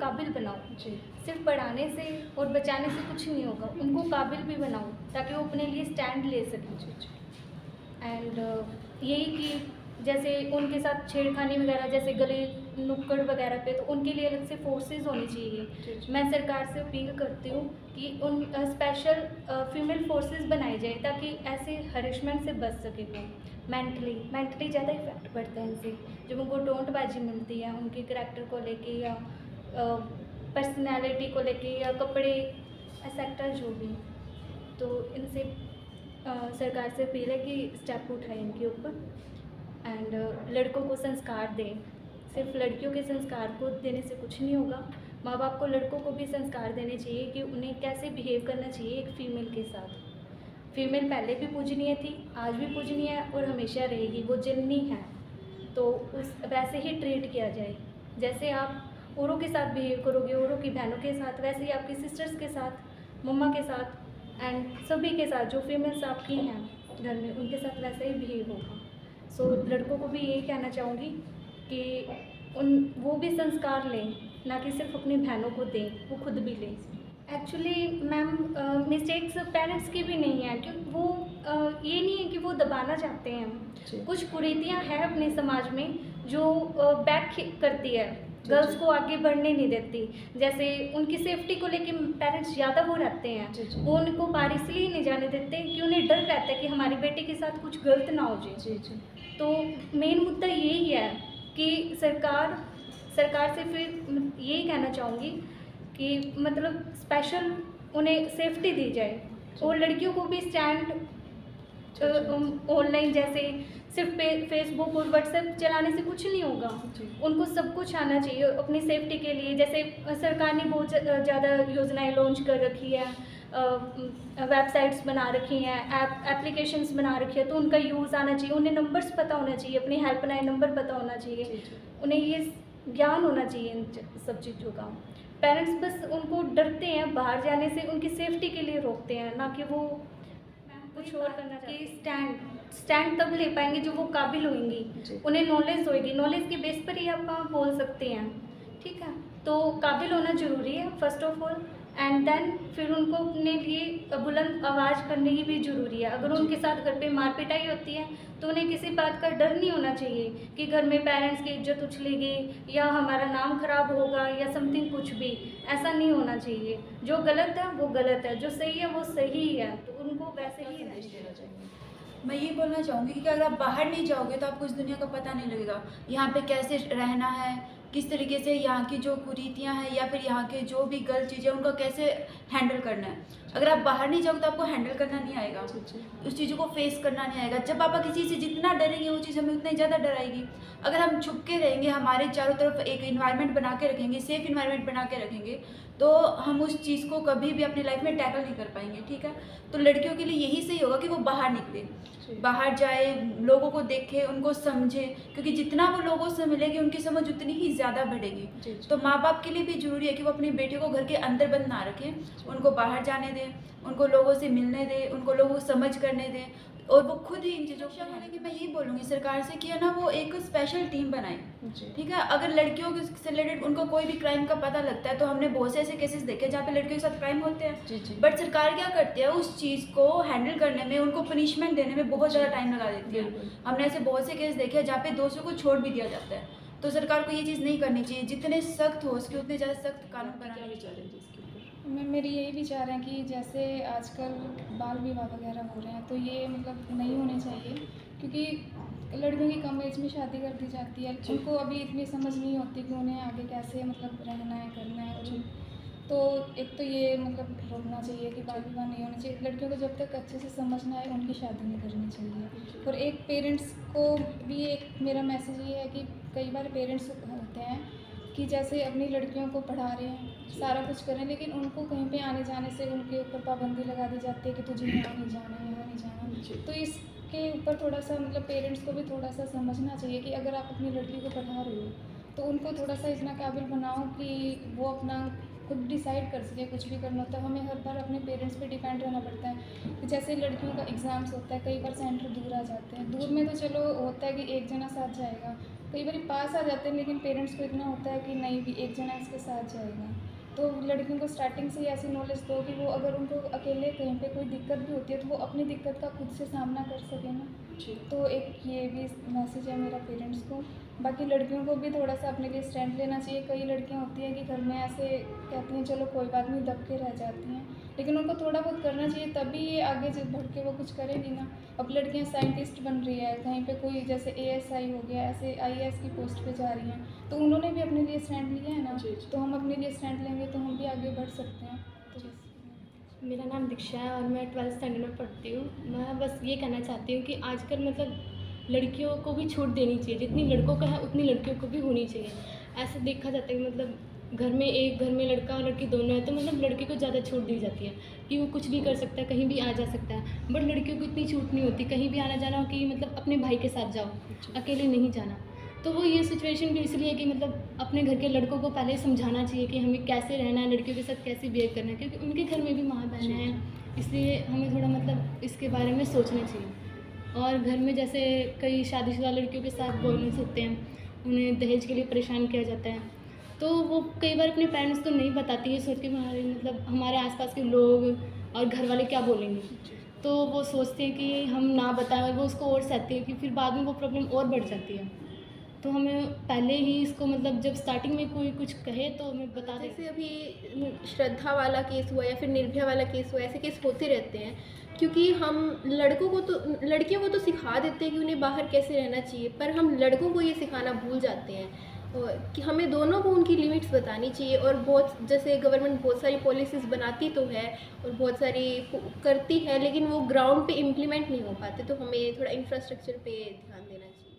काबिल बनाओ। जी। सिर्फ पढ़ाने से और बचाने से कुछ नहीं होगा, उनको काबिल भी बनाओ ताकि वो अपने लिए स्टैंड ले सकें। एंड यही कि जैसे उनके साथ छेड़खानी वगैरह, जैसे गली नुक्कड़ वगैरह पे, तो उनके लिए अलग से फोर्सेस होनी चाहिए। मैं सरकार से अपील करती हूँ कि उन स्पेशल फीमेल फोर्सेस बनाई जाए ताकि ऐसे हरेसमेंट से बच सके वो। मेंटली ज़्यादा इफेक्ट पड़ता है इनसे, जब उनको टोंटबाजी मिलती है उनके करैक्टर को लेके या पर्सनैलिटी को लेके या कपड़े एक्सेट्रा जो भी। तो इनसे सरकार से अपील है कि स्टेप उठाएं इनके ऊपर। एंड लड़कों को संस्कार दें, सिर्फ लड़कियों के संस्कार को देने से कुछ नहीं होगा। माँ बाप को लड़कों को भी संस्कार देने चाहिए कि उन्हें कैसे बिहेव करना चाहिए एक फ़ीमेल के साथ। फीमेल पहले भी पूजनीय थी, आज भी पूजनीय है और हमेशा रहेगी, वो जननी है। तो उस वैसे ही ट्रीट किया जाए, जैसे आप औरों के साथ बिहेव करोगे, औरों की बहनों के साथ, वैसे ही आपकी सिस्टर्स के साथ, मम्मा के साथ एंड सभी के साथ जो फीमेल्स आपकी हैं घर में, उनके साथ वैसे ही बिहेव होगा। सो लड़कों को भी यही कहना चाहूँगी कि वो भी संस्कार लें, ना कि सिर्फ अपनी बहनों को दें, वो खुद भी लें। एक्चुअली मैम मिस्टेक्स पेरेंट्स की भी नहीं है, क्योंकि वो ये नहीं है कि वो दबाना चाहते हैं। कुछ कुरीतियाँ हैं अपने समाज में जो बैक करती है, गर्ल्स को आगे बढ़ने नहीं देती। जैसे उनकी सेफ्टी को लेके पेरेंट्स ज़्यादा वो रहते हैं, वो उनको बाहर इसलिए नहीं जाने देते कि उन्हें डर रहता है कि हमारी बेटी के साथ कुछ गलत ना हो जाए। तो मेन मुद्दा यही है कि सरकार से फिर यही कहना चाहूँगी कि मतलब स्पेशल उन्हें सेफ्टी दी जाए और लड़कियों को भी स्टैंड ऑनलाइन जैसे सिर्फ फेसबुक और व्हाट्सएप चलाने से कुछ नहीं होगा, उनको सब कुछ आना चाहिए अपनी सेफ्टी के लिए। जैसे सरकार ने बहुत ज़्यादा योजनाएं लॉन्च कर रखी है, वेबसाइट्स बना रखी हैं, एप्लीकेशंस बना रखी है, तो उनका यूज़ आना चाहिए, उन्हें नंबर्स पता होना चाहिए, अपनी हेल्पलाइन नंबर पता होना चाहिए, उन्हें ये ज्ञान होना चाहिए इन सब चीज़ों का। पेरेंट्स बस उनको डरते हैं, बाहर जाने से उनकी सेफ्टी के लिए रोकते हैं, ना कि वो कुछ और करना चाहिए। स्टैंड तब ले पाएंगे जो वो काबिल होंगी, उन्हें नॉलेज होएगी, नॉलेज के बेस पर ही आप बोल सकते हैं, ठीक है। तो काबिल होना ज़रूरी है first of all, and then फिर उनको अपने लिए बुलंद आवाज़ करने की भी ज़रूरी है। अगर उनके साथ घर पे मार पिटाई होती है तो उन्हें किसी बात का डर नहीं होना चाहिए कि घर में पेरेंट्स की इज्जत उछलेगी या हमारा नाम खराब होगा या समथिंग, कुछ भी ऐसा नहीं होना चाहिए। जो गलत है वो गलत है, जो सही है वो सही है, तो उनको वैसे ही रहना चाहिए। मैं ये बोलना चाहूँगी कि अगर आप बाहर नहीं जाओगे तो आपको इस दुनिया का पता नहीं लगेगा, यहाँ पे कैसे रहना है, किस तरीके से यहाँ की जो कुरीतियाँ हैं या फिर यहाँ के जो भी गलत चीज़ें उनको कैसे हैंडल करना है। अगर आप बाहर नहीं जाओगे तो आपको हैंडल करना नहीं आएगा, उस चीज़ों को फेस करना नहीं आएगा। जब आप किसी चीज़ से जितना डरेंगे वो चीज़ हमें उतना ही ज़्यादा डराएगी। अगर हम छुप के रहेंगे, हमारे चारों तरफ एक इन्वायरमेंट बना के रखेंगे, सेफ इन्वायरमेंट बना के रखेंगे, तो हम उस चीज़ को कभी भी अपनी लाइफ में टैकल नहीं कर पाएंगे, ठीक है। तो लड़कियों के लिए यही सही होगा कि वो बाहर निकले, बाहर जाए, लोगों को देखे, उनको समझे, क्योंकि जितना वो लोगों से मिलेगी उनकी समझ उतनी ही ज़्यादा बढ़ेगी। तो माँ बाप के लिए भी ज़रूरी है कि वो अपनी बेटियों को घर के अंदर बंद ना रखें, उनको बाहर जाने दें, उनको लोगों से मिलने दें, उनको लोगों को समझ करने दें, और वो खुद ही इन चीज़ों को होने की मैं यही बोलूँगी सरकार से कि है ना, वो एक स्पेशल टीम बनाए, ठीक है। अगर लड़कियों से रिलेटेड उनको कोई भी क्राइम का पता लगता है, तो हमने बहुत से ऐसे केसेस देखे जहाँ पे लड़कियों के साथ क्राइम होते हैं, बट सरकार क्या करती है, उस चीज़ को हैंडल करने में, उनको पनिशमेंट देने में बहुत ज़्यादा टाइम लगा देती है। हमने ऐसे बहुत से केस देखे जहाँ पे दोषियों को छोड़ भी दिया जाता है। तो सरकार को ये चीज़ नहीं करनी चाहिए, जितने सख्त हो उसके उतने ज़्यादा सख्त कानून बनाने चाहिए। मेरी यही विचार है कि जैसे आजकल बाल विवाह वगैरह हो रहे हैं, तो ये मतलब नहीं होने चाहिए, क्योंकि लड़कियों की कम एज में शादी कर दी जाती है, उनको अभी इतनी समझ नहीं होती कि उन्हें आगे कैसे मतलब रहना है, करना है। तो एक तो ये मतलब रोकना चाहिए कि बाल विवाह नहीं होना चाहिए। लड़कियों को जब तक अच्छे से समझ ना आए उनकी शादी नहीं करनी चाहिए। और एक पेरेंट्स को भी एक मेरा मैसेज ये है कि कई बार पेरेंट्स होते हैं कि जैसे अपनी लड़कियों को पढ़ा रहे हैं, सारा कुछ करें, लेकिन उनको कहीं पे आने जाने से उनके ऊपर पाबंदी लगा दी जाती है कि तुझे यहाँ नहीं जाना, यहाँ नहीं जाना। तो इसके ऊपर थोड़ा सा मतलब पेरेंट्स को भी थोड़ा सा समझना चाहिए कि अगर आप अपनी लड़की को पढ़ा रहे हो तो उनको थोड़ा सा इतना काबिल बनाओ कि वो अपना खुद डिसाइड कर सके। कुछ भी करना होता है, हमें हर बार अपने पेरेंट्स पे डिपेंड रहना पड़ता है। कि जैसे लड़कियों का एग्ज़ाम्स होता है, कई बार सेंटर दूर आ जाते हैं, दूर में तो चलो होता है कि एक जना साथ जाएगा, कई बार पास आ जाते हैं, लेकिन पेरेंट्स को इतना होता है कि नहीं भी एक जना इसके साथ जाएगा। तो लड़कियों को स्टार्टिंग से ही ऐसी नॉलेज दो कि वो अगर उनको अकेले कहीं पे कोई दिक्कत भी होती है तो वो अपनी दिक्कत का खुद से सामना कर सके ना। तो एक ये भी मैसेज है मेरा पेरेंट्स को। बाकी लड़कियों को भी थोड़ा सा अपने लिए स्टैंड लेना चाहिए। कई लड़कियां होती हैं कि घर में ऐसे कहती हैं चलो कोई बात नहीं, दब के रह जाती हैं, लेकिन उनको थोड़ा बहुत करना चाहिए, तभी ये आगे जब बढ़ के वो कुछ करेगी ना। अब लड़कियां साइंटिस्ट बन रही है, कहीं पे कोई जैसे ASI हो गया, ऐसे IAS की पोस्ट पे जा रही हैं, तो उन्होंने भी अपने लिए स्टैंड लिया है ना। तो हम अपने लिए स्टैंड लेंगे तो हम भी आगे बढ़ सकते हैं। तो बस मेरा नाम दीक्षा है और मैं 12th स्टैंडर्ड में पढ़ती हूँ। मैं बस ये कहना चाहती हूँ कि आजकल मतलब लड़कियों को भी छूट देनी चाहिए, जितनी लड़कों का है उतनी लड़कियों को भी होनी चाहिए। ऐसे देखा जाता है कि मतलब घर में लड़का और लड़की दोनों है तो मतलब लड़के को ज़्यादा छूट दी जाती है कि वो कुछ भी कर सकता है, कहीं भी आ जा सकता है। बट लड़कियों को इतनी छूट नहीं होती, कहीं भी आना जाना हो कि मतलब अपने भाई के साथ जाओ, अकेले नहीं जाना। तो वो ये सिचुएशन भी इसलिए कि मतलब अपने घर के लड़कों को पहले समझाना चाहिए कि हमें कैसे रहना है, लड़कियों के साथ कैसे बिहेव करना है, क्योंकि उनके घर में भी माँ बहनें हैं। इसलिए हमें थोड़ा मतलब इसके बारे में सोचना चाहिए। और घर में जैसे कई शादीशुदा लड़कियों के साथ वायलेंस होते हैं, उन्हें दहेज के लिए परेशान किया जाता है, तो वो कई बार अपने पेरेंट्स को नहीं बताती है, सोच के हमारे मतलब हमारे आसपास के लोग और घर वाले क्या बोलेंगे। तो वो सोचते हैं कि हम ना बताएं और वो उसको और सहते हैं कि फिर बाद में वो प्रॉब्लम और बढ़ जाती है। तो हमें पहले ही इसको मतलब जब स्टार्टिंग में कोई कुछ कहे तो हमें बता दें। जैसे अभी श्रद्धा वाला केस हुआ या फिर निर्भया वाला केस हुआ, ऐसे केस होते रहते हैं, क्योंकि हम लड़कियों को तो सिखा देते हैं कि उन्हें बाहर कैसे रहना चाहिए, पर हम लड़कों को ये सिखाना भूल जाते हैं कि हमें दोनों को उनकी लिमिट्स बतानी चाहिए। और बहुत जैसे गवर्नमेंट बहुत सारी पॉलिसीज़ बनाती तो है और बहुत सारी करती है, लेकिन वो ग्राउंड पे इम्प्लीमेंट नहीं हो पाते, तो हमें थोड़ा इंफ्रास्ट्रक्चर पे ध्यान देना चाहिए।